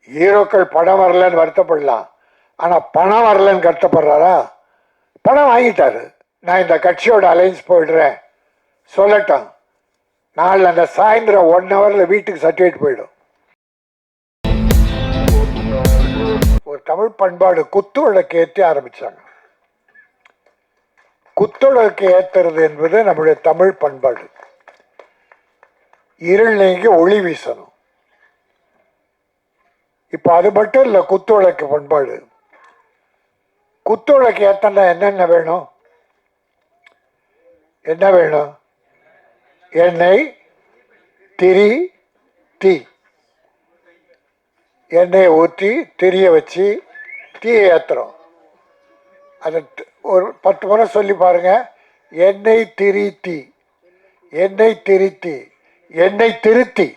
ஹீரோக்கள் படம் வரலன்னு வருத்தப்படலாம், ஆனா பணம் வரலன்னு கருத்தப்படுறாரா? பணம் வாங்கிட்டாரு. நான் இந்த கட்சியோட அலைன்ஸ் போயிடுறேன் சொல்லட்டும், நாளில் அந்த சாயந்தரம் 1 ஹவரில் வீட்டுக்கு சர்டிஃபிகேட் போயிடும். ஒரு தமிழ் பண்பாடு குத்து விளக்கு ஏற்றி ஆரம்பிச்சாங்க. குத்து விளக்கு ஏற்றுறது என்பது நம்முடைய தமிழ் பண்பாடு. இருள் நீங்கி ஒளி வீசணும். இப்போ அது மட்டும் இல்லை, குத்து விளக்கு பண்பாடு. குத்து விளக்கு ஏத்தனா என்னென்ன வேணும்? என்ன வேணும்? எண்ணெய், திரி, தீ. எண்ணெயை ஊற்றி திரிய வச்சு தீயை ஏற்றுறோம். அதை ஒரு 10 முறை சொல்லி பாருங்க. எண்ணெய் திரி தீ, எண்ணெய் திரித்தி, எண்ணெய் திருத்தி.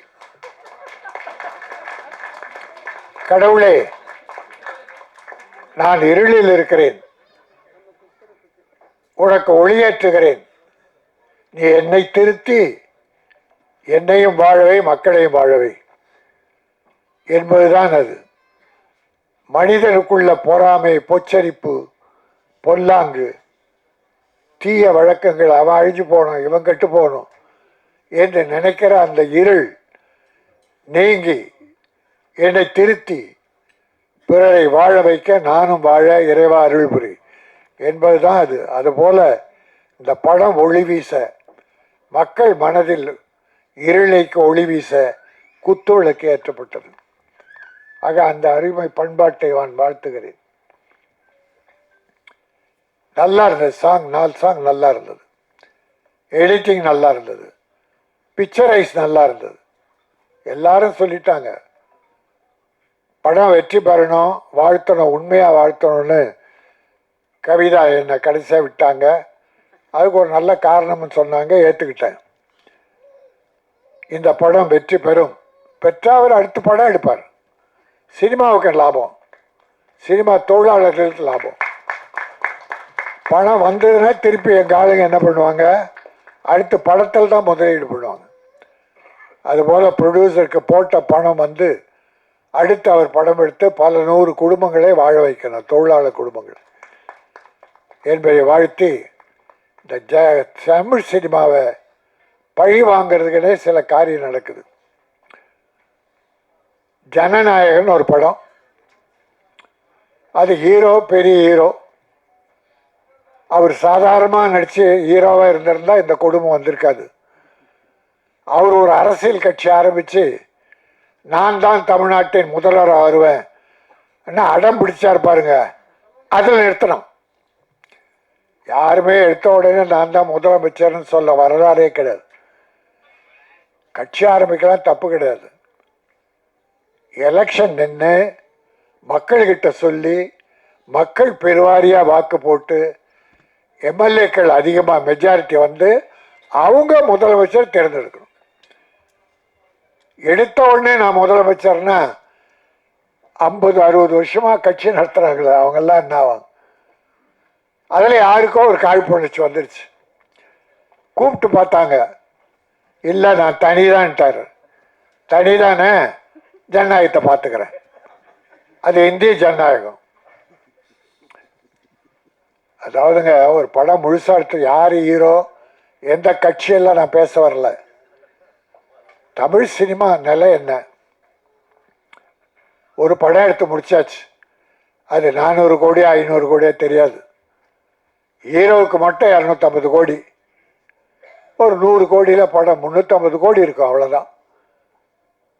கடவுளே, நான் இருளில் இருக்கிறேன், உனக்கு ஒளியேற்றுகிறேன், நீ என்னை திருத்தி என்னையும் வாழவை மக்களையும் வாழவை என்பதுதான் அது. மனிதனுக்குள்ள பொறாமை, பொச்சரிப்பு, பொல்லாங்கு, தீய வழக்கங்கள், அவன் அழிஞ்சு போகணும், இவன் கெட்டு போகணும் என்று நினைக்கிற அந்த இருள் நீங்கி என்னை திருத்தி பிறரை வாழ வைக்க நானும் வாழ இறைவா அருள் புரி என்பதுதான் அது. அதுபோல இந்த படம் ஒளி வீச, மக்கள் மனதில் இருளைக்கு ஒளி வீச குத்துவிளக்கு ஏற்றப்பட்டது. ஆக அந்த அருமை பண்பாட்டை நான் வாழ்த்துகிறேன். நல்லா இருந்தது சாங், 4 சாங் நல்லா இருந்தது, எடிட்டிங் நல்லா இருந்தது, பிக்சரைஸ் நல்லா இருந்தது. எல்லாரும் சொல்லிட்டாங்க படம் வெற்றி பெறணும், வாழ்த்தணும், உண்மையாக வாழ்த்தணும்னு. கவிதா என்னை கடைசியாக விட்டாங்க, அதுக்கு ஒரு நல்ல காரணம்னு சொன்னாங்க, ஏற்றுக்கிட்டேன். இந்த படம் வெற்றி பெறும், பெற்றால் அவர் அடுத்த படம் எடுப்பார். சினிமாவுக்கு லாபம், சினிமா தொழிலாளர்களுக்கு லாபம். பணம் வந்ததுன்னா திருப்பி எங்கள் ஆளுங்க என்ன பண்ணுவாங்க, அடுத்த படத்தில் தான் முதலீடு பண்ணுவாங்க. அதுபோல் ப்ரொடியூசருக்கு போட்ட பணம் வந்து அடுத்து அவர் படம் எடுத்து பல 100 குடும்பங்களை வாழ வைக்கணும், தொழிலாளர் குடும்பங்கள் என்பதை வாழ்த்தி, இந்த தமிழ் சினிமாவை பழி வாங்கிறதுக்குனே சில காரியம் நடக்குது. ஜனநாயகன் ஒரு படம், அது ஹீரோ பெரிய ஹீரோ, அவர் சாதாரணமாக நடித்து ஹீரோவாக இருந்திருந்தா இந்த குடும்பம் வந்திருக்காது. அவர் ஒரு அரசியல் கட்சி ஆரம்பித்து நான் தான் தமிழ்நாட்டின் முதல்வராக வருவேன் என்ன அடம் பிடிச்சார் பாருங்க, அதில் நிறுத்தணும். யாருமே எடுத்த உடனே நான் தான் முதலமைச்சர்னு சொல்ல வரலாறே கிடையாது. கட்சி ஆரம்பிக்கலாம், தப்பு கிடையாது. எலெக்ஷன் நின்று மக்கள்கிட்ட சொல்லி மக்கள் பெருவாரியாக வாக்கு போட்டு எம்எல்ஏக்கள் அதிகமாக மெஜாரிட்டி வந்து அவங்க முதலமைச்சர் தேர்ந்தெடுக்கணும். எடுத்த உடனே நான் முதலமைச்சர்னா 50-60 வருஷமாக கட்சி நடத்துகிறாங்களே அவங்கெல்லாம் என்ன ஆவாங்க? அதில் யாருக்கோ ஒரு காழ்ப்புணர்ச்சி வந்துருச்சு. கூப்பிட்டு பார்த்தாங்க, இல்லை நான் தனிதான்ட்டார். தனிதானே, ஜனநாயகத்தை பார்த்துக்கிறேன். அது இந்திய ஜனநாயகம். அதாவதுங்க, ஒரு படம் முழுசாக எடுத்து யார் ஹீரோ, எந்த கட்சியெல்லாம் நான் பேச வரல. தமிழ் சினிமா நிலை என்ன? ஒரு படம் எடுத்து முடிச்சாச்சு, அது 400 கோடியா 500 கோடியா தெரியாது. ஹீரோவுக்கு மட்டும் 250 கோடி, ஒரு 100 கோடியில் படம் 350 கோடி இருக்கும், அவ்வளோதான்.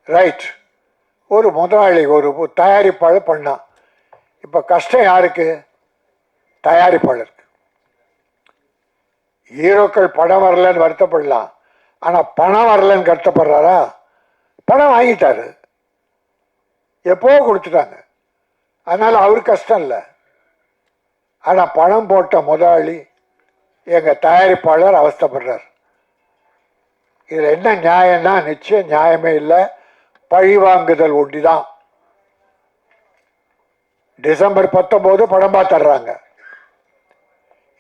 ரைட். ஒரு முதலாளி, ஒரு தயாரிப்பாளர் பண்ணான். இப்போ கஷ்டம் யாருக்கு? தயாரிப்பாளருக்கு. ஹீரோக்கள் படம் வரலன்னு வருத்தப்படலாம், ஆனால் பணம் வரலன்னு கருத்தப்படுறாரா? பணம் வாங்கிட்டாரு, எப்போ கொடுத்துட்டாங்க, அதனால் அவருக்கு கஷ்டம் இல்லை. ஆனால் பணம் போட்ட முதலாளி, எங்கள் தயாரிப்பாளர் அவஸ்தைப்படுறார். இதில் என்ன நியாயம்னா நிச்சயம் நியாயமே இல்லை, பழிவாங்குதல் ஒண்டிதான். டிசம்பர் 19 படம் பார்த்துடுறாங்க,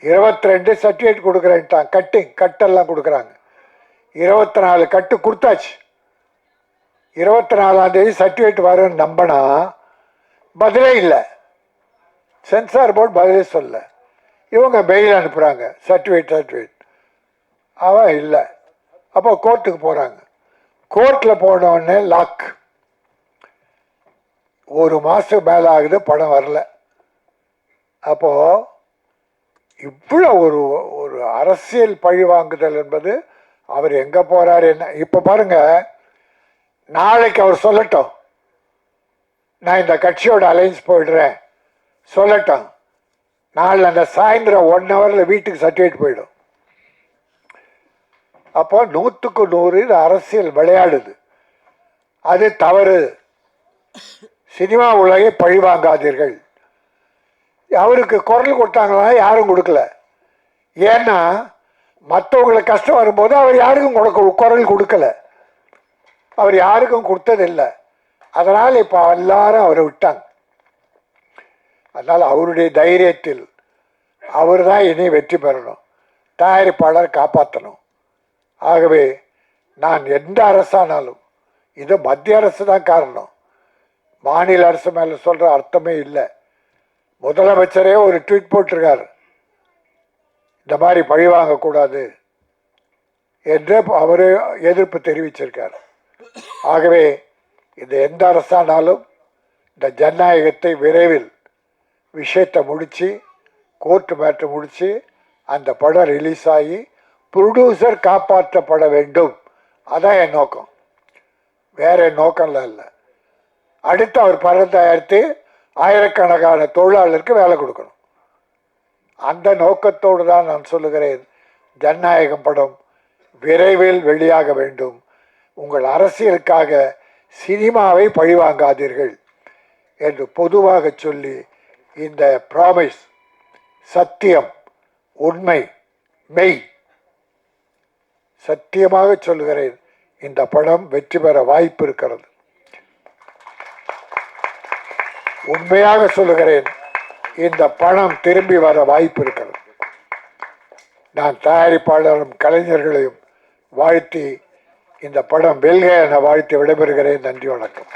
22 சர்டிஃபிகேட் கொடுக்குறேன்ட்டான், கட்டெல்லாம் கொடுக்குறாங்க. 24 கட்டு கொடுத்தாச்சு, 24ஆம் தேதி சர்டிஃபிகேட் வரும்னு நம்பினா பதிலே இல்லை. சென்சார் போர்டு பதிலே சொல்ல. இவங்க மெயில் அனுப்புகிறாங்க, சர்டிஃபிகேட் அவன் இல்லை. அப்போ கோர்ட்டுக்கு போகிறாங்க. கோர்ட்டில் போனோடனே லாக். 1 மாதம் மேலே ஆகுது, படம் வரல. அப்போது இவ்வளோ ஒரு ஒரு அரசியல் பழி வாங்குதல் என்பது, அவர் எங்கே போகிறாரு என்ன. இப்போ பாருங்கள், நாளைக்கு அவர் சொல்லட்டும், நான் இந்த கட்சியோட அலைன்ஸ் போயிடுறேன் சொல்லட்டும். நாளை அந்த சாயந்தரம் 1 ஹவரில் வீட்டுக்கு சர்டிஃபிகேட் போயிடும். அப்போ 100க்கு 100 இது அரசியல் விளையாடுது. அது தவறு. சினிமா உலகை பழி வாங்காதீர்கள். அவருக்கு குரல் கொடுத்தாங்களா? யாரும் கொடுக்கல. ஏன்னா மற்றவங்களுக்கு கஷ்டம் வரும்போது அவர் யாருக்கும் குரல் கொடுக்கல. அவர் யாருக்கும் கொடுத்ததில்லை. அதனால் இப்போ எல்லாரும் அவரை விட்டாங்க. அதனால் அவருடைய தைரியத்தில் அவர் தான் இனி வெற்றி பெறணும், தயாரிப்பாளர் காப்பாற்றணும். ஆகவே நான் எந்த அரசானாலும், இது மத்திய அரசு தான் காரணம், மாநில அரசு மேலே சொல்கிற அர்த்தமே இல்லை. முதலமைச்சரே ஒரு ட்வீட் போட்டிருக்கார், இந்த மாதிரி பழி வாங்கக்கூடாது என்று அவர் எதிர்ப்பு தெரிவிச்சிருக்கார். ஆகவே இந்த எந்த அரசானாலும் இந்த ஜனநாயகத்தை விரைவில் விஷயத்தை முடித்து, கோர்ட்டு மேட்ரு முடித்து, அந்த படம் ரிலீஸ் ஆகி ப்ரொடியூசர் காப்பாற்றப்பட வேண்டும். அதான் என் நோக்கம், வேற நோக்கம்லாம் இல்லை. அடுத்து அவர் படம் தயாரித்து ஆயிரக்கணக்கான தொழிலாளருக்கு வேலை கொடுக்கணும். அந்த நோக்கத்தோடு தான் நான் சொல்லுகிறேன், ஜனநாயகம் படம் விரைவில் வெளியாக வேண்டும். உங்கள் அரசியலுக்காக சினிமாவை பழிவாங்காதீர்கள் என்று பொதுவாக சொல்லி, இந்த ப்ராமிஸ், சத்தியம், உண்மை, மெய், சத்தியமாக சொல்லுகிறேன், இந்த படம் வெற்றி பெற வாய்ப்பு இருக்கிறது. உண்மையாக சொல்லுகிறேன், இந்த பணம் திரும்பி வர வாய்ப்பு இருக்கிறது. நான் தயாரிப்பாளரும் கலைஞர்களையும் வாழ்த்தி, இந்த படம் வெல்க என வாழ்த்தி விடைபெறுகிறேன். நன்றி, வணக்கம்.